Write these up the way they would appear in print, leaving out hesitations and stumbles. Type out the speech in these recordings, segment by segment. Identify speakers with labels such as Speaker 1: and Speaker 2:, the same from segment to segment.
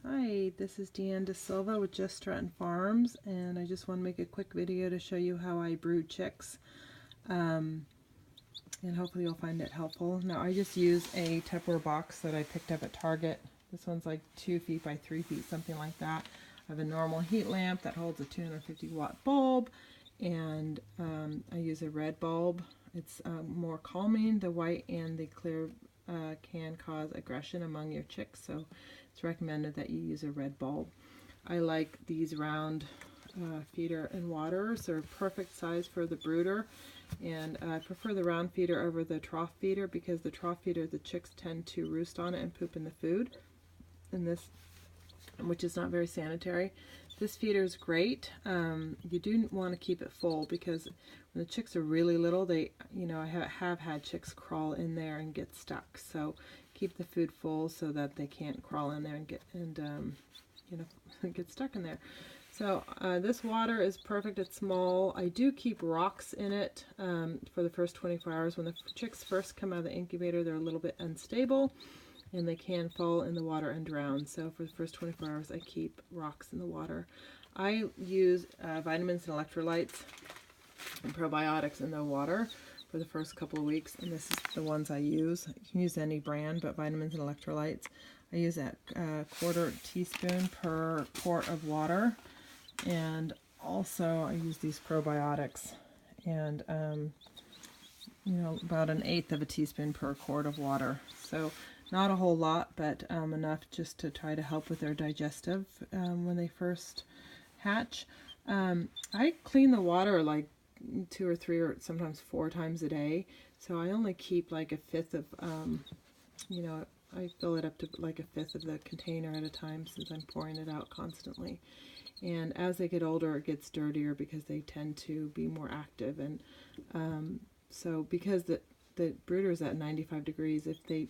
Speaker 1: Hi, this is Deanne De Silva with Just Stratton Farms, and I just want to make a quick video to show you how I brood chicks, and hopefully you'll find it helpful. Now I just use a Tupperware box that I picked up at Target. This one's like 2 feet by 3 feet, something like that. I have a normal heat lamp that holds a 250 watt bulb, and I use a red bulb. It's more calming. The white and the clear can cause aggression among your chicks, so it's recommended that you use a red bulb. I like these round feeder and waters. They're perfect size for the brooder, and I prefer the round feeder over the trough feeder because the trough feeder, the chicks tend to roost on it and poop in the food, and this, which is not very sanitary. This feeder is great. You do want to keep it full because when the chicks are really little, they, I have had chicks crawl in there and get stuck. So keep the food full so that they can't crawl in there and get get stuck in there. So this water is perfect. It's small. I do keep rocks in it for the first 24 hours. When the chicks first come out of the incubator, they're a little bit unstable, and they can fall in the water and drown. So for the first 24 hours, I keep rocks in the water. I use vitamins and electrolytes and probiotics in the water for the first couple of weeks, and this is the ones I use. You can use any brand, but vitamins and electrolytes. I use that quarter teaspoon per quart of water, and also I use these probiotics, and about 1/8 of a teaspoon per quart of water. So not a whole lot, but enough just to try to help with their digestive when they first hatch. I clean the water like 2 or 3 or sometimes 4 times a day, so I only keep like 1/5 of, I fill it up to like 1/5 of the container at a time since I'm pouring it out constantly. And as they get older, it gets dirtier because they tend to be more active, and so because the brooder is at 95 degrees, if the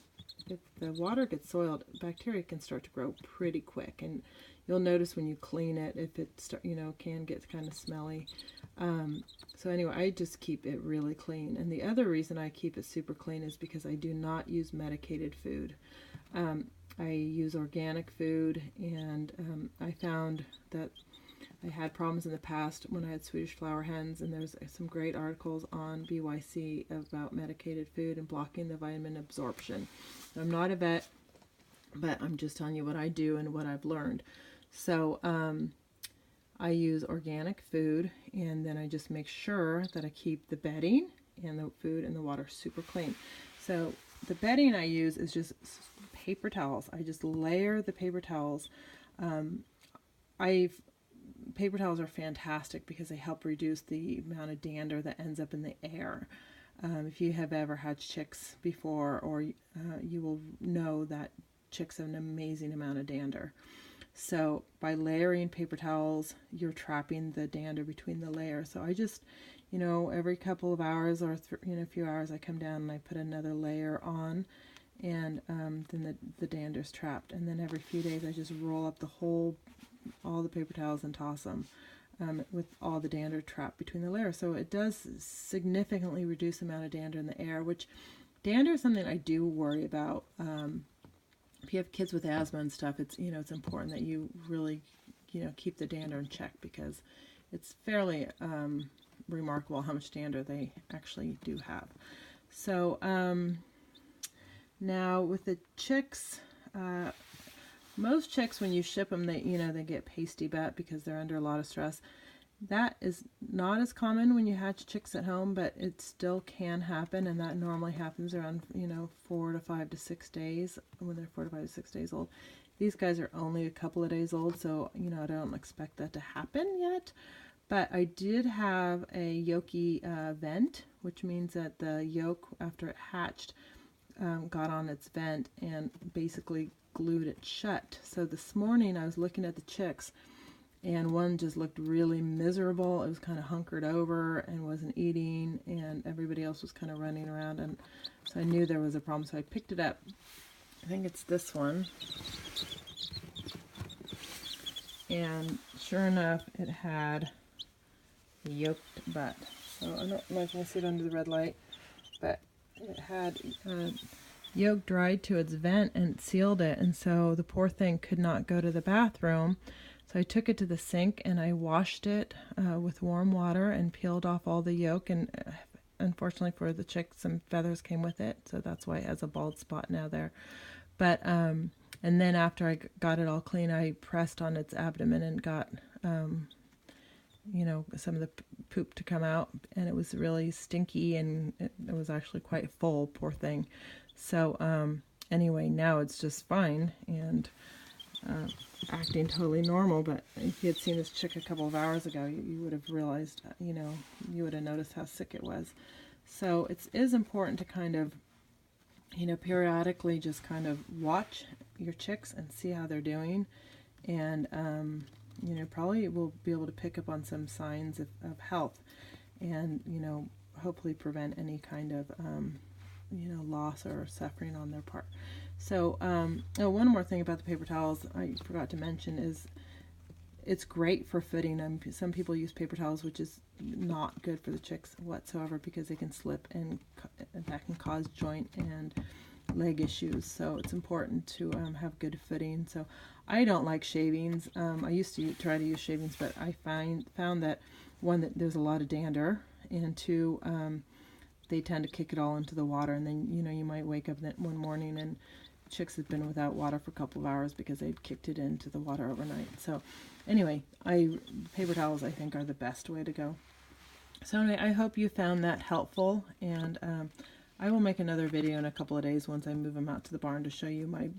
Speaker 1: water gets soiled, bacteria can start to grow pretty quick, and you'll notice when you clean it if it can get kind of smelly. So anyway, I just keep it really clean. And the other reason I keep it super clean is because I do not use medicated food. I use organic food, and I found that I had problems in the past when I had Swedish flower hens, and there's some great articles on BYC about medicated food and blocking the vitamin absorption. I'm not a vet, but I'm just telling you what I do and what I've learned. So I use organic food, and then I just make sure that I keep the bedding and the food and the water super clean. So the bedding I use is just paper towels. I just layer the paper towels. Paper towels are fantastic because they help reduce the amount of dander that ends up in the air. If you have ever had chicks before, or you will know that chicks have an amazing amount of dander. So by layering paper towels, you're trapping the dander between the layers. So I just, every couple of hours or a few hours, I come down and I put another layer on, and then the dander's trapped. And then every few days, I just roll up all the paper towels and toss them with all the dander trapped between the layers. So it does significantly reduce the amount of dander in the air, which dander is something I do worry about. If you have kids with asthma and stuff, it's it's important that you really keep the dander in check, because it's fairly remarkable how much dander they actually do have. So now with the chicks, most chicks, when you ship them, they get pasty butt because they're under a lot of stress. That is not as common when you hatch chicks at home, but it still can happen, and that normally happens around 4 to 5 to 6 days, when they're 4 to 5 to 6 days old. These guys are only a couple of days old, so I don't expect that to happen yet. But I did have a yolky vent, which means that the yolk, after it hatched, got on its vent and basically glued it shut. So this morning I was looking at the chicks, and one just looked really miserable. It was kind of hunkered over and wasn't eating, and everybody else was kind of running around, and so I knew there was a problem. So I picked it up. I think it's this one, and sure enough, it had a yolked butt. So I don't know if you can see it under the red light, but it had yolk dried to its vent and sealed it, and so the poor thing could not go to the bathroom. So I took it to the sink and I washed it with warm water and peeled off all the yolk, and unfortunately for the chick, some feathers came with it, so that's why it has a bald spot now there. But and then after I got it all clean, I pressed on its abdomen and got you know, some of the poop to come out, and it was really stinky, and it was actually quite full, poor thing. So anyway, now it's just fine and acting totally normal. But if you had seen this chick a couple of hours ago, you would have realized, you know, you would have noticed how sick it was. So it is important to kind of, you know, periodically just kind of watch your chicks and see how they're doing, and you know, probably we'll be able to pick up on some signs of health, and, you know, hopefully prevent any kind of, you know, loss or suffering on their part. So, oh, one more thing about the paper towels I forgot to mention is it's great for footing. Some people use paper towels, which is not good for the chicks whatsoever, because they can slip, and that can cause joint and leg issues. So it's important to have good footing. So I don't like shavings. I used to try to use shavings, but I found that, one, that there's a lot of dander, and two, they tend to kick it all into the water, and then, you know, you might wake up one morning and chicks have been without water for a couple of hours because they'd kicked it into the water overnight. So anyway, paper towels, I think, are the best way to go. So anyway, I hope you found that helpful, and I will make another video in a couple of days once I move them out to the barn to show you my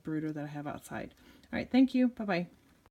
Speaker 1: brooder that I have outside. All right, thank you. Bye-bye.